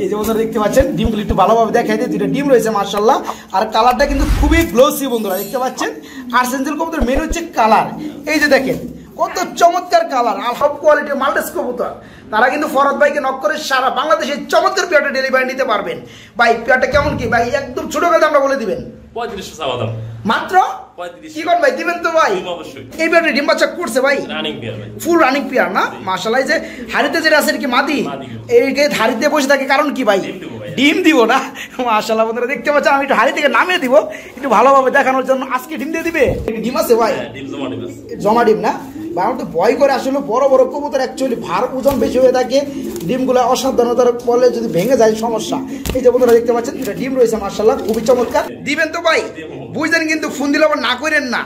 এই যে বন্ধুরা দেখতে পাচ্ছেন ডিমগুলো একটু ভালোভাবে দেখাই দিই। দুইটা ডিম রয়েছে মাশাআল্লাহ, আর কালারটা কিন্তু খুবই গ্লোসি বন্ধুরা দেখতে পাচ্ছেন। আর্সেঞ্জেল কবুতর মেন হচ্ছে কালার, এই যে দেখেন কত চমৎকার কালার, আর সব কোয়ালিটির মাল্টেস কবুতর। তারা কিন্তু ফরহাদ ভাইকে নক করে সারা বাংলাদেশে চমৎকার পেয়ারটা ডেলিভারি নিতে পারবেন। ভাই পেয়ারটা কেমন কি ভাই, একদম ছোট করে আমরা বলে দিবেন 3500 চাওয়া দাম মাত্র 3500। কি কোন ভাই দিবেন তো ভাই? অবশ্যই। এই পেয়ারটা ডিম বাচ্চা করছে ভাই, রানিং পেয়ার ভাই, ফুল রানিং পেয়ার না মাশাআল্লাহ। এই যে হাড়িতে যেটা আছে কি মাদি, এইকে হাড়িতে বসে থাকে কারণ কি ভাই? ডিম দিব না মাশাআল্লাহ। বন্ধুরা দেখতে পাচ্ছেন আমি একটু হাড়ি থেকে নামিয়ে দিব একটু ভালোভাবে দেখানোর জন্য। আজকে ডিম দিয়ে দিবে? ডিম আছে ভাই, ডিম জমা ডিম আছে, জমা ডিম না ভাই? আমার তো ভয় করে আসলে, বড় বড় কবুতর অ্যাকচুয়ালি ভার ওজন বেশি হয়ে থাকে, ডিমগুলো অসাবধানতার ফলে যদি ভেঙে যায় সমস্যা। এই যে বন্ধুরা দেখতে পাচ্ছেন এটা ডিম রয়েছে মাশাআল্লাহ, খুবই চমৎকার। দিবেন তো ভাই? বুঝলেন কিন্তু ফোন দিলে আবার না করেন না,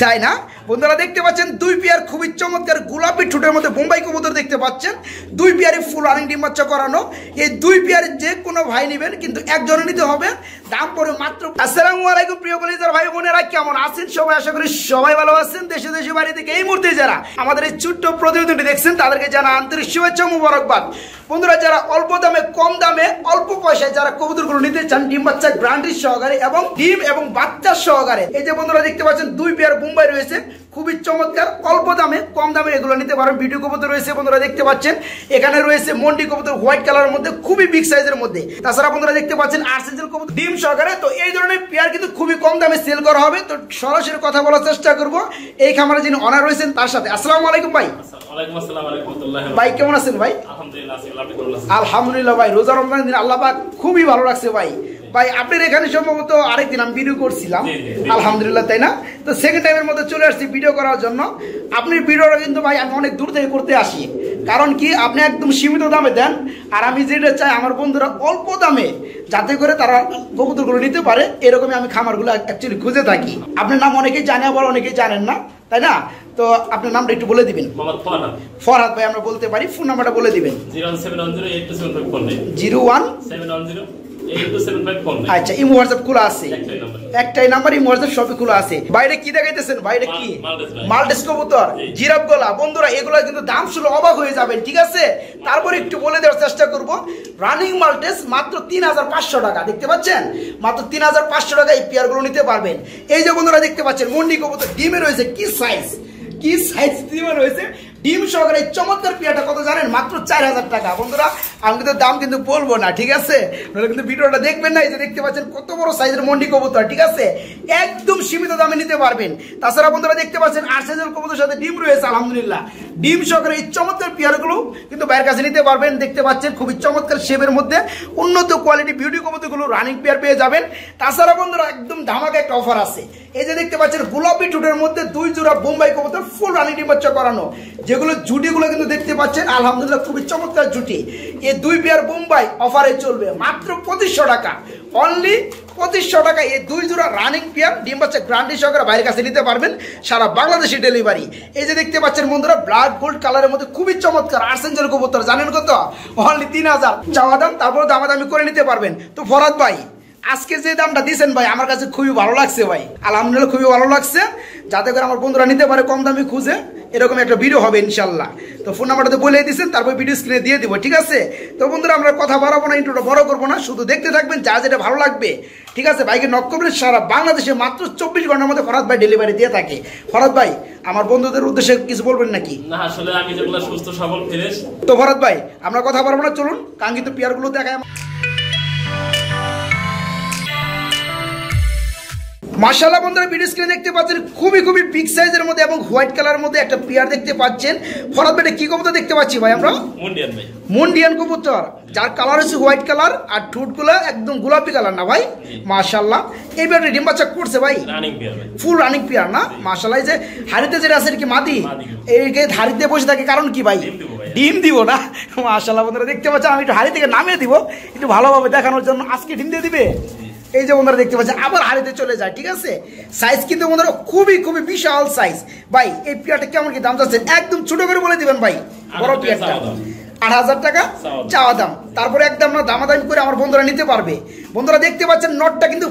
তাই না? বন্ধুরা দেখতে পাচ্ছেন দুই পেয়ার খুবই চমৎকার গোলাপি ঠোঁটের মধ্যে বোম্বাই কবুতর দেখতে পাচ্ছেন। দুই পেয়ারে ফুল রানিং ডিম বাচ্চা করানো। এই দুই পেয়ারে যে কোনো ভাই নেবেন কিন্তু একজনে নিতে হবে, দাম পড়ে মাত্র। আসসালামু আলাইকুম প্রিয় কলিজার ভাই বোনেরা, কেমন আছেন সবাই? আশা করি সবাই ভালো আছেন। দেশে দেশে বাড়ি থেকে এই মুহূর্তে যারা আমাদের এই ছোট্ট প্রতিবেদনটি দেখছেন তাদেরকে জানা আন্তরিক শুভেচ্ছা মুবারকবাদ। বন্ধুরা যারা অল্প দামে কম দামে অল্প পয়সায় যারা কবুতরগুলো নিতে চান ডিম বাচ্চা গ্যারান্টি সহকারে এবং ডিম এবং বাচ্চা সহকারে, এই যে বন্ধুরা দেখতে পাচ্ছেন দুই পেয়ার বোম্বাই রয়েছে খুবই চমৎকার, অল্প দামে কম দামে এগুলো নিতে পারেন। ভিডিও কবুতর রয়েছে বন্ধুরা দেখতে পাচ্ছেন, এখানে রয়েছে মন্ডি কবুতর হোয়াইট কালারের মধ্যে খুবই বিগ সাইজের মধ্যে। তাছাড়া বন্ধুরা দেখতে পাচ্ছেন আর্সেঞ্জেল কবুতর ডিম সহকারে। তো এই ধরনের পেয়ার কিন্তু খুবই কম দামে সেল করা হবে। তো সরাসরি কথা বলার চেষ্টা করব এই খামারে যিনি অনার রয়েছেন তার সাথে। আসসালামু আলাইকুম ভাই। ওয়ালাইকুম আসসালাম ওয়া রাহমাতুল্লাহি। ভাই কেমন আছেন ভাই? আলহামদুলিল্লাহ আছি, আপনি কেমন আছেন? আলহামদুলিল্লাহ ভাই, রোজা রমজানের দিন আল্লাহ পাক খুবই ভালো লাগছে ভাই। ভাই আপনার এখানে সম্ভবত আরেকদিন আমি ভিডিও করছিলাম আলহামদুলিল্লাহ, তাই না? তো সেকেন্ড টাইমের মধ্যে চলে আসছি ভিডিও করার জন্য। আপনি ভিডিওটা কিন্তু ভাই আমি অনেক দূর থেকে করতে আসি, কারণ কি আপনি একদম সীমিত দামে দেন, আর আমি যেটা চাই আমার বন্ধুরা অল্প দামে যাতে করে তারা কবুতরগুলো নিতে পারে, এরকমই আমি খামারগুলো অ্যাকচুয়ালি খুঁজে থাকি। আপনার নাম অনেকেই জানে আবার অনেকেই জানেন না, তাই না? তো আপনার নামটা একটু বলে দিবেন। ফরহাদ ভাই আমরা বলতে পারি, ফোন নাম্বারটা বলে দিবেন। 01710827549 আচ্ছা, ইমো হোয়াটসঅ্যাপ খোলা আছে? একটাই নাম্বার, ইমো হোয়াটসঅ্যাপ সবই খোলা আছে। বাইরে কি দেখাইতেছেন? বাইরে কি মাল্টেস কবুতর, জিরাফ গলা। বন্ধুরা এগুলো কিন্তু দাম শুনে অবাক হয়ে যাবেন, ঠিক আছে? তারপরে একটু বলে দেওয়ার চেষ্টা করব। রানিং মাল্টেস মাত্র 3500 টাকা, দেখতে পাচ্ছেন? মাত্র 3500 টাকা এই পেয়ারগুলো নিতে পারবেন। এই যে বন্ধুরা দেখতে পাচ্ছেন মন্ডি কবুতর ডিমে রয়েছে, কি সাইজ কি সাইজ ডিমে রয়েছে, ডিম সহকারে চমৎকার পেয়ারটা কত জানেন? মাত্র 4000 টাকা। বন্ধুরা আমি কিন্তু দাম কিন্তু বলবো না, ঠিক আছে? নাহলে কিন্তু ভিডিওটা দেখবেন না। এই যে দেখতে পাচ্ছেন কত বড় সাইজের মন্ডি কবুতর, ঠিক আছে? একদম সীমিত দামে নিতে পারবেন। তাছাড়া বন্ধুরা দেখতে পাচ্ছেন আর্সেঞ্জেল কবুতরের সাথে ডিম রয়েছে আলহামদুলিল্লাহ। ডিম সহকারে এই চমৎকার পেয়ারগুলো কিন্তু বাইরের কাছে নিতে পারবেন। দেখতে পাচ্ছেন খুবই চমৎকার শেপের মধ্যে উন্নত কোয়ালিটি বিউটি কবুতরগুলো রানিং পেয়ার পেয়ে যাবেন। তাছাড়া বন্ধুরা একদম ধামাকা একটা অফার আছে। এই যে দেখতে পাচ্ছেন গোলাপি ঠোঁটের মধ্যে দুই জোড়া বোম্বাই কবুতর ফুল রানিং ডিম বাচ্চা করানো, যেগুলো জুটিগুলো কিন্তু দেখতে পাচ্ছেন আলহামদুলিল্লাহ খুবই চমৎকার জুটি। এই দুই পেয়ার বোম্বাই অফারে চলবে মাত্র 2500 টাকা, অনলি 2500 টাকা। এই দুই জোড়া রানিং পেয়ার ডিম বাচ্চা গ্যারান্টি সহকারে বাইরের কাছে নিতে পারবেন, সারা বাংলাদেশে ডেলিভারি। এই যে দেখতে পাচ্ছেন বন্ধুরা ব্লাড গোল্ড কালারের মধ্যে খুবই চমৎকার আর্সেঞ্জেল কবুতর, জানেন কত? অনলি 3000 চাওয়া দাম, তারপর দামাদামি করে নিতে পারবেন। তো ফরহাদ ভাই আজকে যে দামটা দিয়েছেন ভাই আমার কাছে খুবই ভালো লাগছে ভাই, আলহামদুলিল্লাহ খুবই ভালো লাগছে। যাতে করে আমার বন্ধুরা নিতে পারে কম দামে খুঁজে, এরকম একটা ভিডিও হবে ইনশাল্লাহ। তো ফোন নাম্বারটা বলে দিয়েছেন, তারপর ভিডিও স্ক্রিনে দিয়ে দিব, ঠিক আছে? তো বন্ধুরা আমরা কথা বাড়াবো না, ইন্ট্রোটা বড় করবো না, শুধু দেখতে থাকবেন যা যেটা ভালো লাগবে, ঠিক আছে? ভাইকে নক করবেন, সারা বাংলাদেশে মাত্র 24 ঘন্টার মধ্যে ফরহাদ ভাই ডেলিভারি দিয়ে থাকে। ফরহাদ ভাই আমার বন্ধুদের উদ্দেশ্যে কিছু বলবেন নাকি? না, আসলে আমি যেগুলো সুস্থ সবল ফ্রেশ। তো ফরহাদ ভাই আমরা কথা বাড়াবো না, চলুন কাঙ্ক্ষিত পেয়ারগুলো দেখায়। মাশাআল্লাহ বন্ধুরা ভিডিও স্ক্রিনে দেখতে পাচ্ছেন খুবই খুবই বিগ সাইজের মধ্যে এবং হোয়াইট কালারের মধ্যে একটা পেয়ার দেখতে পাচ্ছেন। ফরহাদ ভাই কি কবুতর দেখতে পাচ্ছি ভাই? আমরা মুন্ডিয়ান ভাই, মুন্ডিয়ান কবুতর, যার কালার হচ্ছে হোয়াইট কালার আর ঠোঁটগুলো একদম গোলাপি কালার না ভাই? মাশাআল্লাহ এই পেয়ারটা ডিম বাচ্চা করছে ভাই, রানিং পেয়ার ভাই, ফুল রানিং পেয়ার না? মাশাআল্লাহ। এই যে হাড়িতে যেটা আছে কি মাদি, এইকে হাড়িতে বসে থাকে কারণ কি ভাই? ডিম দিব না। মাশাআল্লাহ বন্ধুরা দেখতে পাচ্ছেন আমি একটু হাড়ি থেকে নামিয়ে দিব একটু ভালোভাবে দেখানোর জন্য। আজকে ডিম দিয়ে দিবে? এই যে বন্ধুরা দেখতে পাচ্ছেন আবার হাড়িতে চলে যায়, ঠিক আছে? সাইজ কিন্তু বন্ধুরা খুবই খুবই বিশাল সাইজ। ভাই এই পেয়ারটা কেমন কি দাম চাচ্ছেন? একদম ছোট করে বলে দিবেন ভাই। বড় পেয়ারটা 8000 টাকা চাওয়া দাম, তারপরে একদম না দামাদামি করে আমার বন্ধুরা নিতে পারবে। বন্ধুরা দেখতে পাচ্ছেন নটটা কিন্তু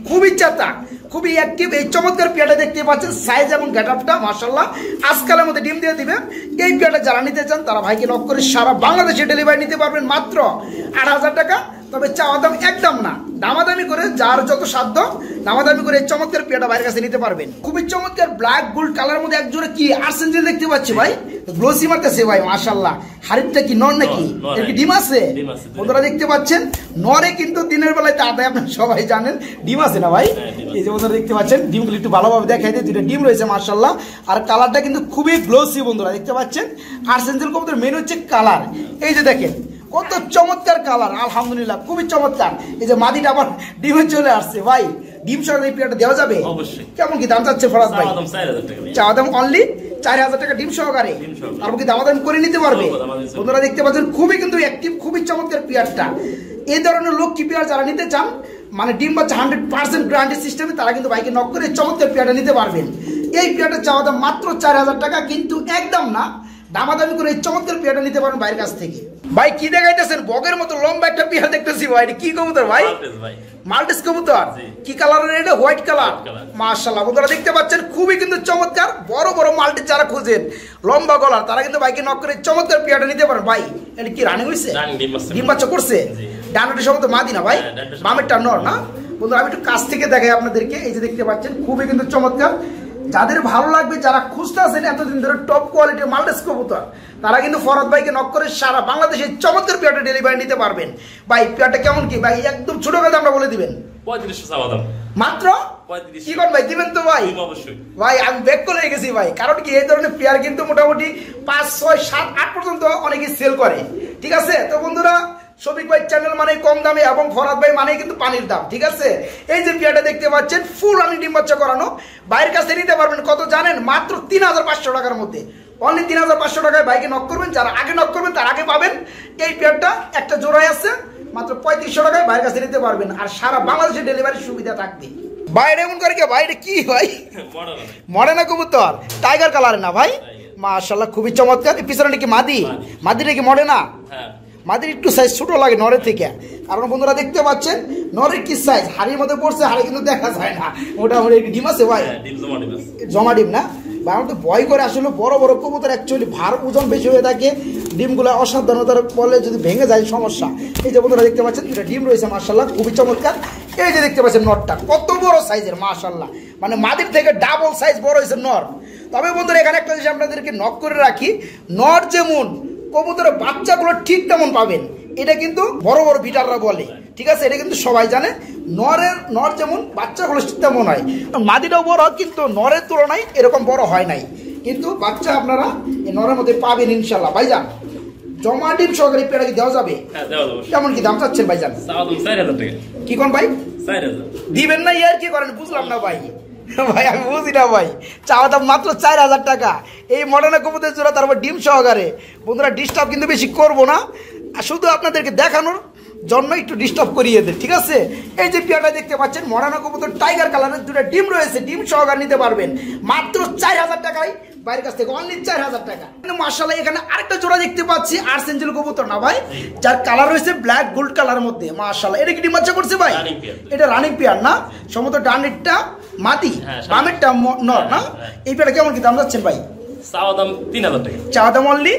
খুবই চেতা, খুবই অ্যাক্টিভ। এই চমৎকার পেয়ারটা দেখতে পাচ্ছেন, সাইজ এবং গেটআপটা মাশাআল্লাহ আজকালের মধ্যে ডিম দিয়ে দিবে। এই পেয়ারটা যারা নিতে চান তারা ভাইকে নক করে সারা বাংলাদেশে ডেলিভারি নিতে পারবেন মাত্র 8,000 টাকা। তবে চাওয়া দাম একদম না, দামাদামি করে যার যত সাধ্য দামাদামি করে এই চমৎকার পেয়ারটা ভাইয়ের কাছে নিতে পারবেন। খুবই চমৎকার ব্ল্যাক গোল্ড কালার মধ্যে একজোড়া কি আর্সেঞ্জেল দেখতে পাচ্ছি ভাই, গ্লোসি মারতেছে ভাই মাশাআল্লাহ। হাড়িটা কি নর নাকি, এর কি ডিম আছে? বন্ধুরা দেখতে পাচ্ছেন নরে কিন্তু দিনের বেলায় তাড়াতাড়ি আপনারা সবাই জানেন ডিম আছে না ভাই। এই যে বন্ধুরা দেখতে পাচ্ছেন ডিমগুলো একটু ভালোভাবে দেখাই দিয়ে, দুটো ডিম রয়েছে মাশাআল্লাহ। আর কালারটা কিন্তু খুবই গ্লোসি বন্ধুরা দেখতে পাচ্ছেন। আর্সেঞ্জেল কবুতর মেন হচ্ছে কালার, এই যে দেখেন কত চমৎকার কালার, আলহামদুলিল্লাহ খুবই চমৎকার। এই যে মাদিটা আবার ডিমে চলে আসছে ভাই, ডিম সহ এই পেয়ারটা দেওয়া যাবে? অবশ্যই। কেমন কি দাম চাচ্ছে ফরাদ ভাই? চাওয়া দাম অনলি 4,000 টাকা ডিম সহকারে। তারপর কি দাম করে নিতে পারবে? বন্ধুরা দেখতে পাচ্ছেন খুবই কিন্তু অ্যাক্টিভ, খুবই চমৎকার পেয়ারটা। এই ধরনের লক্ষ্মী পেয়ার যারা নিতে চান, মানে ডিম বাচ্চা 100% গ্যারান্টি সিস্টেমে, তারা কিন্তু বাইকে নক করে চমৎকার পেয়ারটা নিতে পারবেন। এই পেয়ারটা চাওয়া দাম মাত্র 4,000 টাকা, কিন্তু একদম না, দামাদামি করে এই চমৎকার পেয়ারটা নিতে পারেন বাইরের কাছ থেকে। ভাই কি দেখাইতেছেন? বগের মতো লম্বা একটা পেয়ার দেখতেছি ভাই, এটা কি কবুতর ভাই? মাল্টিস কবুতর। কি কালারের এটা? White colour. মাশাআল্লাহ বন্ধুরা দেখতে পাচ্ছেন খুবই কিন্তু চমৎকার। বড় বড় মাল্টি যারা খুঁজেন লম্বা গলার, তারা কিন্তু বাইকে নক করে চমৎকার পেয়ারটা নিতে পারেন। ভাই এটা কি রানিং হইছে? ডিম বাচ্চা করছে? ডানাটি সম্ভবত মাদি না ভাই, বামেরটা নর না? বন্ধুরা আমি একটু কাছ থেকে দেখাই আপনাদেরকে। এই যে দেখতে পাচ্ছেন খুবই কিন্তু চমৎকার। যাদের ভালো লাগবে, যারা খুঁজতে আছেন এতদিন ধরে টপ কোয়ালিটির মাল্টিস কবুতর, তারা কিন্তু ফরাদ ভাইকে নক করে সারা বাংলাদেশে চমৎকার পেয়ারটা ডেলিভারি নিতে পারবেন। ভাই পেয়ারটা কেমন কি ভাই? একদম ছোট কথা আমরা বলে দিবেন। 3500 মাত্র 35। কি কোন ভাই দিবেন তো ভাই? অবশ্যই ভাই আমি ব্যাক করে গেছি ভাই, কারণ কি এই ধরনের পেয়ার কিন্তু মোটামুটি 5, 6, 7, 8 পর্যন্ত অনেকে সেল করে। ঠিক আছে, তো বন্ধুরা শফিক ভাই চ্যানেল মানে কম দামে এবং ফরাদ ভাই মানে কিন্তু পানির দাম। ঠিক আছে, এই যে পেয়ারটা দেখতে পাচ্ছেন ফুল রানি ডিম বাচ্চা করানো, বাইরের কাছে নিতে পারবেন কত জানেন? মাত্র 3,500 টাকার মধ্যে। অনলি 3,500 টাকায় বাইকে নক করবেন। যারা আগে নক করবেন তার আগে পাবেন। এই পেয়ারটা একটা জোড়াই আছে, মাত্র 3500 টাকায় বাইরের কাছে নিতে পারবেন। আর সারা বাংলাদেশে ডেলিভারির সুবিধা থাকবে। বাইরে এমন করে কি বাইরে কি ভাই? মডার্ন কবুতর টাইগার কালার না ভাই? মাশাআল্লাহ খুবই চমৎকার। পিছনে কি মাদি? মাদিটা কি মডার্ন? হ্যাঁ, মাদির একটু সাইজ ছোট লাগে নরের থেকে। কারণ বন্ধুরা দেখতে পাচ্ছেন নরের কি সাইজ, হাড়ির মধ্যে পড়ছে, হাড়ি কিন্তু দেখা যায় না। মোটামুটি ডিম আছে ভাই, জমা ডিম না ভাই? আমার তো ভয় করে আসলে বড় বড় কবুতর অ্যাকচুয়ালি ভার ওজন বেশি হয়ে থাকে, ডিমগুলো অসাবধানতার ফলে যদি ভেঙে যায় সমস্যা। এই যে বন্ধুরা দেখতে পাচ্ছেন এটা ডিম রয়েছে মাশাআল্লাহ খুবই চমৎকার। এই যে দেখতে পাচ্ছেন নরটা কত বড় সাইজের মাশাআল্লাহ, মানে মাদির থেকে ডাবল সাইজ বড় হয়েছে নর। তবে বন্ধুরা এখানে একটা জিনিস আপনাদেরকে নক করে রাখি, নর যেমন কবুতরের বাচ্চাগুলো ঠিক তেমন পাবেন, এটা কিন্তু বড় বড় বিটাররা বলে। ঠিক আছে, এটা কিন্তু সবাই জানে। নর যেমন বাচ্চাগুলো ঠিক তেমন হয়, মাদিটাও বড়, কিন্তু নরের তুলনায় এরকম বড় হয় নাই, কিন্তু বাচ্চা আপনারা এই নরের মধ্যে পাবেন ইনশাল্লাহ। ভাইজান জমা ডিম সহকারে পেয়ারা কি দেওয়া যাবে? কেমন কি দাম চাচ্ছেন ভাইজান? কি কোন ভাই দিবেন না? ইয়ার কি করেন বুঝলাম না ভাই। ভাই আমি বুঝি না ভাই, চাওয়া দাম মাত্র 4,000 টাকা এই মডার্ন কবুতরের জোড়া, তারপর ডিম সহকারে। বন্ধুরা ডিস্টার্ব কিন্তু বেশি করবো না, শুধু আপনাদেরকে দেখানোর জন্য একটু ডিস্টার্ব করিয়ে দেন। ঠিক আছে, এই যে পেয়ারটা দেখতে পাচ্ছেন মডার্ন কবুতর টাইগার কালারের, দুটো ডিম রয়েছে, ডিম সহকারে নিতে পারবেন মাত্র 4,000 টাকায় বাইরের কাছ থেকে, অনলি 4,000 টাকা। মাশাআল্লাহ এখানে আরেকটা জোড়া দেখতে পাচ্ছি, আর্সেঞ্জেল কবুতর না ভাই, যার কালার রয়েছে ব্ল্যাক গোল্ড কালারের মধ্যে মাশাআল্লাহ। এটা কি ডিম বাচ্চা করছে ভাই? এটা রানিং পেয়ার না? সম্ভবত ডানেরটা মাদি, বামেরটা নর না? এই পেয়ারটা কেমন কি দাম যাচ্ছেন ভাই? চাওয়া দাম 3,000 টাকা। চাওয়া দাম অনলি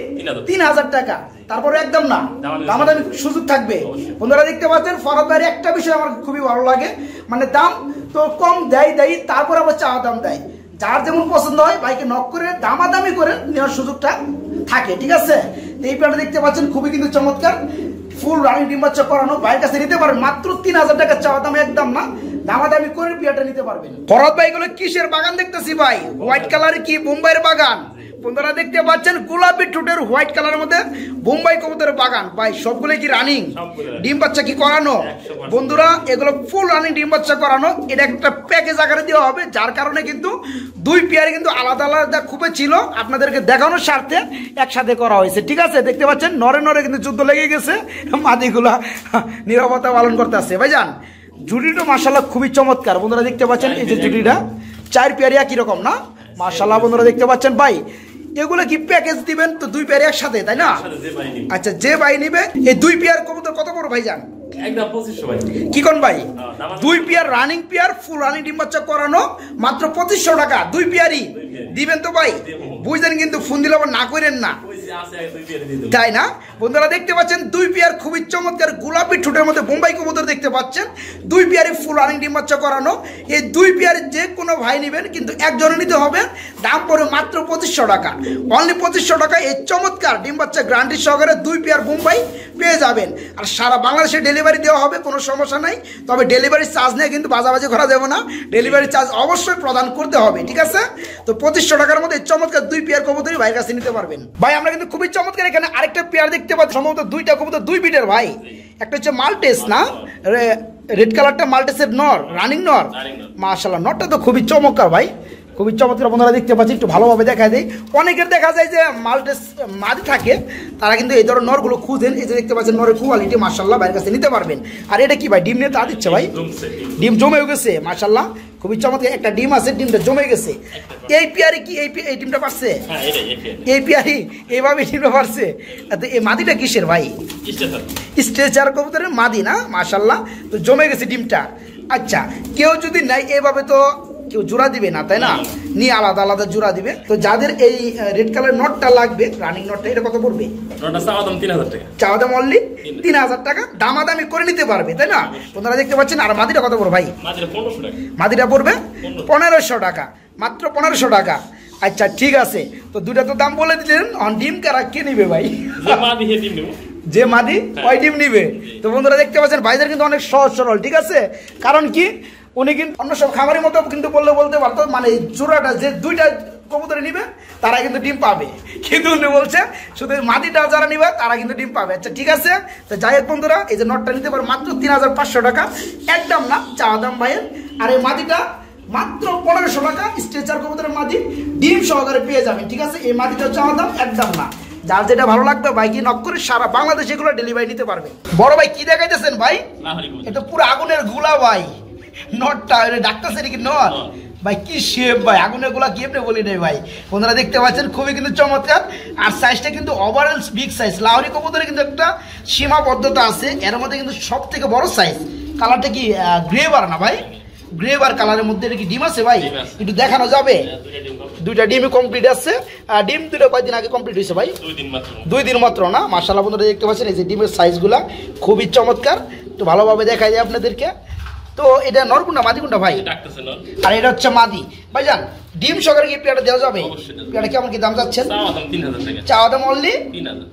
3,000 টাকা, তারপরে একদম না, দামাদামি সুযোগ থাকবে। বন্ধুরা দেখতে পাচ্ছেন ফরাদ ভাইয়ের একটা বিষয় আমার খুবই ভালো লাগে, মানে দাম তো কম দেয়, তারপর আবার চাওয়া দাম দেয়। যার যেমন পছন্দ হয় বাইকে নক করে দামাদামি করে নেওয়ার সুযোগটা থাকে। ঠিক আছে, এই পেয়ারটা দেখতে পাচ্ছেন খুবই কিন্তু চমৎকার, ফুল রানিং ডিম বাচ্চা করানো, বাইরের কাছে নিতে পারেন মাত্র 3,000 টাকা চাওয়া দাম, একদম না, দামাদামি করে পেয়ারটা নিতে পারবেন। ফরাদ ভাই গুলো কিসের বাগান দেখতেছি ভাই? হোয়াইট কালারের কি বোম্বাইয়ের বাগান? বন্ধুরা দেখতে পাচ্ছেন গোলাপি ঠোঁটের হোয়াইট কালারের মধ্যে বোম্বাই কবুতরের বাগান। ভাই সবগুলো কি রানিং ডিম বাচ্চা কি করানো? বন্ধুরা এগুলো ফুল রানিং ডিম বাচ্চা করানো, এটা একটা প্যাকেজ আকারে দেওয়া হবে, যার কারণে কিন্তু দুই পেয়ারে কিন্তু আলাদা আলাদা খুবই ছিল, আপনাদেরকে দেখানোর স্বার্থে একসাথে করা হয়েছে। ঠিক আছে, দেখতে পাচ্ছেন নরে নরে কিন্তু যুদ্ধ লেগে গেছে, মাদিগুলা নিরাপত্তা পালন করতে আসছে। ভাইজান জুটিটা মাশাআল্লাহ খুবই চমৎকার। বন্ধুরা দেখতে পাচ্ছেন এই যে জুটিটা 4 পেয়ারে একই রকম না? মাশাআল্লাহ বন্ধুরা দেখতে পাচ্ছেন। ভাই এগুলো কি প্যাকেজ দিবেন তো দুই পেয়ার একসাথে, তাই না? আচ্ছা, যে ভাই নিবে এই দুই পেয়ার কবুতর কত করে ভাইজান? একদম 2500 ভাই। কি কোন ভাই? 2 pair running pair full running ডিম বাচ্চা করানো মাত্র 2500 টাকা 2 পেয়ারই দিবেন তো ভাই? বুঝলেন কিন্তু ফোন দিলে আবার না করেন না, তাই না? বন্ধুরা দেখতে পাচ্ছেন 2 পেয়ার খুবই চমৎকার গোলাপি ঠোঁটের মধ্যে বোম্বাই কবুতর দেখতে পাচ্ছেন। 2 পেয়ারে ফুল রানিং ডিম বাচ্চা করানো। এই 2 পেয়ারে যে কোনো ভাই নেবেন কিন্তু একজনে নিতে হবে। দাম পড়ে মাত্র 2500 টাকা, অনলি 2500 টাকা। এই চমৎকার ডিম বাচ্চা গ্যারান্টি সহকারে 2 পেয়ার বোম্বাই পেয়ে যাবেন। আর সারা বাংলাদেশে ডেলিভারি দেওয়া হবে, কোনো সমস্যা নাই। তবে ডেলিভারি চার্জ নিয়ে কিন্তু বাজাবাজি করা যাবে না, ডেলিভারি চার্জ অবশ্যই প্রদান করতে হবে, ঠিক আছে? তো 2500 টাকার মধ্যে চমৎকার 2 পেয়ার কবুতরই ভাইয়ের কাছে নিতে পারবেন। ভাই আমরা কিন্তু খুবই চমৎকার এখানে আরেকটা পেয়ার দেখতে পাচ্ছি, সম্ভবত 2টা কবুতর 2 বিটের ভাই। একটা হচ্ছে মাল্টেস না, রেড কালারটা মাল্টেসের নর, রানিং নর। মাশাআল্লাহ, নরটা তো খুবই চমৎকার ভাই, খুবই চমৎকার। বন্ধুরা দেখতে পাচ্ছি, একটু ভালোভাবে দেখা যায়। অনেকের দেখা যায় যে মাল্টেস মাদি থাকে, তারা কিন্তু এই ধরনের নরগুলো খুঁজেন। এই যে দেখতে পাচ্ছেন নরের কোয়ালিটি মাশাআল্লাহ, ভাইয়ের কাছে নিতে পারবেন। আর এটা কি ভাই, ডিম নিয়ে তা দিচ্ছে ভাই? ডিম জমেও গেছে মাশাআল্লাহ, খুবই চমৎকার। একটা ডিম আছে, ডিমটা জমে গেছে। এই পেয়ারে কি এই ডিমটা পারছে? এই পেয়ারি এইভাবে ডিমটা পারছে। এই মাদিটা কিসের ভাই? স্ট্রেচার কবুতরের মাদি না, মাশাআল্লাহ। তো জমে গেছে ডিমটা। আচ্ছা, কেউ যদি নাই এইভাবে তো কেউ জোড়া দিবে না, তাই না? নিয়ে আলাদা আলাদা জোড়া দিবে। তো যাদের এই রেড কালার নটটা লাগবে, রানিং নটটা, এটা কত পড়বে? চাওয়া দাম 3000 টাকা। চাওয়া দাম অনলি 3000 টাকা, দামাদামি করে নিতে পারবে, তাই না? আপনারা দেখতে পাচ্ছেন। আর মাদিটা কত পড়বে ভাই? মাদিটা পড়বে 1500 টাকা, মাত্র 1500 টাকা। আচ্ছা ঠিক আছে, তো দুটা তো দাম বলে দিলেন। ডিম কারা কে নিবে ভাই? যে মাদি ওই ডিম নিবে। তো বন্ধুরা দেখতে পাচ্ছেন ভাইদের কিন্তু অনেক সহজ সরল, ঠিক আছে? কারণ কি, উনি কিন্তু অন্য সব খামারের মতো কিন্তু বলতে পারতো, মানে জোড়াটা যে 2টা কবুতরে নিবে তারা কিন্তু ডিম পাবে, কিন্তু উনি বলছে শুধু মাদিটা যারা নিবে তারা কিন্তু ডিম পাবে। আচ্ছা ঠিক আছে, তো যাই হোক বন্ধুরা, এই যে নটটা নিতে পারে মাত্র 3500 টাকা, একদম না চাওয়া দাম ভাইয়ের। আর এই মাদিটা মাত্র 1500 টাকা, স্ট্রেচার কবুতরের মাদি ডিম সহকারে পেয়ে যাবেন, ঠিক আছে? এই মাদিটা চাওয়া দাম একদম না। যার যেটা ভালো লাগবে বাইকে নক করে সারা বাংলাদেশে এগুলো ডেলিভারি নিতে পারবে। বড় ভাই কি দেখাইতেছেন ভাই? এটা পুরো আগুনের গুলা ভাই, নটটা ডাক্তার কি নট ভাই, কি শেপ ভাই, আগুনের গুলা কি আপনি বলি নেই ভাই। বন্ধুরা দেখতে পাচ্ছেন খুবই কিন্তু চমৎকার। আর সাইজটা কিন্তু ওভারঅল বিগ সাইজ। লাহোরি কবুতরে কিন্তু একটা সীমাবদ্ধতা আছে, এর মধ্যে কিন্তু সব থেকে বড় সাইজ। কালারটা কি গ্রে বার না ভাই? গ্রে বার কালারের মধ্যে এটা কি ডিম আছে ভাই? একটু দেখানো যাবে? 2টা ডিমই কমপ্লিট আছে। আর ডিম 2টা কয়দিন আগে কমপ্লিট হয়েছে ভাই? 2 দিন মাত্র না। মাশাআল্লাহ বন্ধুরা দেখতে পাচ্ছেন এই যে ডিমের সাইজগুলা খুবই চমৎকার, একটু ভালোভাবে দেখাই যায় আপনাদেরকে। তো এটা নর কোনটা মাদি কোনটা ভাই? আর এটা হচ্ছে মাদি ভাইজান। ডিম সহকারে কি পেয়ারটা দেওয়া যাবে? পেয়ারটা কেমন কি দাম যাচ্ছেন? চাওয়া দাম অনলি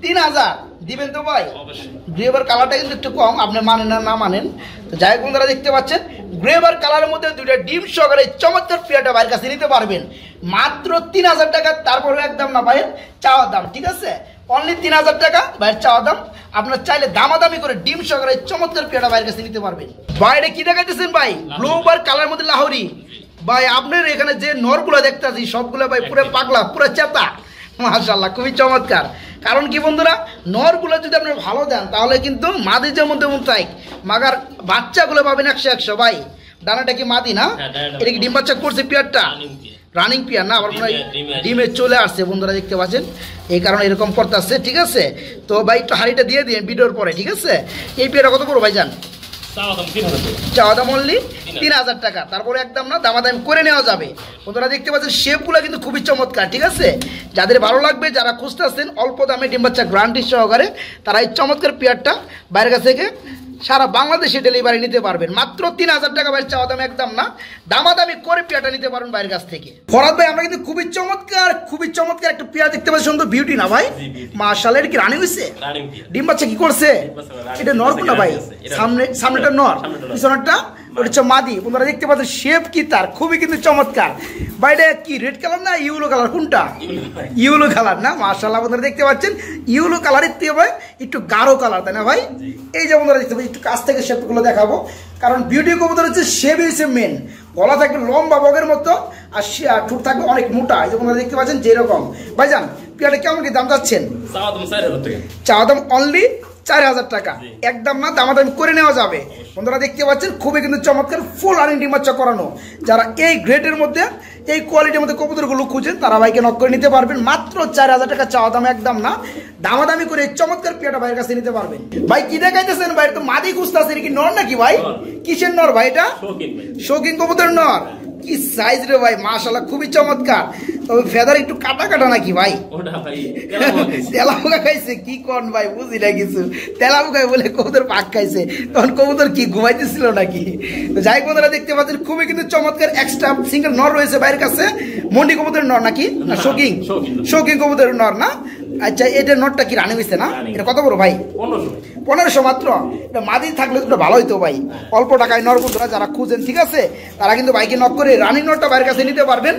3000 দিবেন তো ভাই? গ্রেভার কালারটা কিন্তু একটু কম, আপনি মানেন না মানেন। তো যাই হোক বন্ধুরা দেখতে পাচ্ছেন গ্রেভার কালারের মধ্যে 2টা ডিম সহকারে চমৎকার পেয়ারটা ভাইয়ের কাছে নিতে পারবেন মাত্র 3000 টাকা। তারপরে একদম না ভাইয়ের চাওয়া দাম, ঠিক আছে? অনলি 3000 টাকা ভাইয়ের চাওয়া দাম। আপনার চাইলে দামাদামি করে ডিম সহকারে চমৎকার পেয়ারটা ভাইয়ের কাছে নিতে পারবেন। বাইরে কি দেখাইতেছেন ভাই? ব্লু বার কালার মধ্যে লাহোরি ভাই। আপনার এখানে যে নরগুলো দেখতেছি সবগুলো ভাই পুরো পাগলা, পুরো চেতা, মাশাআল্লাহ খুবই চমৎকার। কারণ কি বন্ধুরা, নরগুলো যদি আপনি ভালো দেন তাহলে কিন্তু মাদি যেমন তেমন তাই, মাগার বাচ্চাগুলো পাবেন 100 ভাই। ডানাটা কি মাদি না? এটা কি ডিম বাচ্চা করছে পেয়ারটা? রানিং পেয়ার না, আবার ডিমে চলে আসছে বন্ধুরা দেখতে পাচ্ছেন, এই কারণে এরকম করতে আসছে, ঠিক আছে? তো ভাই একটু হাড়িটা দিয়ে দিন ভিডিওর পরে, ঠিক আছে? এই পেয়ারটা কত করবো ভাইজান? চাওয়া দাম অনলি 3000 টাকা। তারপরে একদম না দামাদামি করে নেওয়া যাবে। বন্ধুরা দেখতে পাচ্ছেন শেপগুলো কিন্তু খুবই চমৎকার, ঠিক আছে? যাদের ভালো লাগবে, যারা খুঁজতেছেন অল্প দামে ডিম বাচ্চা গ্যারান্টি সহকারে, তারা এই চমৎকার পেয়ারটা বাইরের কাছ থেকে সারা বাংলাদেশে ডেলিভারি নিতে পারবেন মাত্র 3000 টাকা। ভাই চাওয়া দাম একদম না, দামাদামি করে পেয়ারটা নিতে পারবেন বাইরের কাছ থেকে। ফরাদ ভাই আমরা কিন্তু খুবই চমৎকার একটা পেয়ার দেখতে পাচ্ছি, সুন্দর বিউটি না ভাই? মাশাআল্লাহ, এটা কি রানিং হইছে? ডিম বাচ্চা কি করছে? এটা নর কোনটা ভাই? সামনেটা নর, পিছনেরটা ওটা হচ্ছে মাদি। বন্ধুরা দেখতে পাচ্ছেন শেপ কি তার খুবই কিন্তু চমৎকার। বাইরে কি রেড কালার না ইউলো কালার? কোনটা? ইউলো কালার না? মাশাআল্লাহ বন্ধুরা দেখতে পাচ্ছেন ইউলো কালারের থেকে ভাই একটু গাঢ় কালার, তাই না ভাই? এই যে বন্ধুরা দেখতে পাচ্ছি, একটু কাছ থেকে শেপগুলো দেখাবো। কারণ বিউটি কবুতর হচ্ছে শেপ হচ্ছে মেন। গলা থাকবে লম্বা বগের মতো, আর ঠোঁট থাকবে অনেক মোটা। এই যে বন্ধুরা দেখতে পাচ্ছেন যেরকম। ভাইজান পেয়ারটা কেমন কি দাম যাচ্ছেন? চাওয়া দাম অনলি 4000 টাকা একদম না, দামাদামি করে নেওয়া যাবে। বন্ধুরা দেখতে পাচ্ছেন খুবই কিন্তু চমৎকার ফুল রানিং ডিম বাচ্চা করানো। যারা এই গ্রেডের মধ্যে এই কোয়ালিটির মধ্যে কবুতরগুলো খুঁজেন তারা ভাইকে নক করে নিতে পারবেন। মাত্র 4000 টাকা চাওয়া দাম, একদম না, দামাদামি করে চমৎকার পেয়াটা ভাইয়ের কাছে নিতে পারবেন। ভাই কি দেখাইতেছেন ভাই? তো মাদি খুঁজতে আছে কি নর নাকি ভাই? কিসের নর ভাই এটা? শৌখিন কবুতর নর। কি সাইজ রে ভাই, মাশাআল্লাহ খুবই চমৎকার। তবে ফেদার একটু কাটা কাটা নাকি ভাই? তেলাপোকা খাইছে কি কোন ভাই, বুঝি না কিছু। তেলাপোকা বলে কবুতর পাক খাইছে, তখন কবুতর কি ঘুমাইতেছিল নাকি? তো যাই বন্ধুরা দেখতে পাচ্ছেন খুবই কিন্তু চমৎকার এক্সট্রা সিঙ্গেল নর রয়েছে ভাইয়ের কাছে। মন্ডি কবুতরের নর নাকি না শৌখিন কবুতরের নর না? আচ্ছা এটা নটটা কি রানি হয়েছে না? এটা কত বড় ভাই? 1500 মাত্র। এটা মাদি থাকলে তো ভালো হইতো ভাই, অল্প টাকায় নর বন্ধুরা যারা খুঁজেন ঠিক আছে তারা কিন্তু বাইকে নক করে রানিং নটটা বাইরের কাছে নিতে পারবেন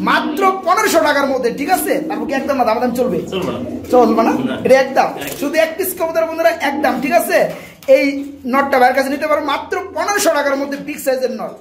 মাত্র 1500 টাকার মধ্যে, ঠিক আছে? তারপর কি একদম না দাম চলবে? চলবে না, এটা একদম শুধু এক পিস কবুতর বন্ধুরা একদম, ঠিক আছে? এই নটটা বাইরের কাছে নিতে পারো মাত্র 1500 টাকার মধ্যে, বিগ সাইজের নট।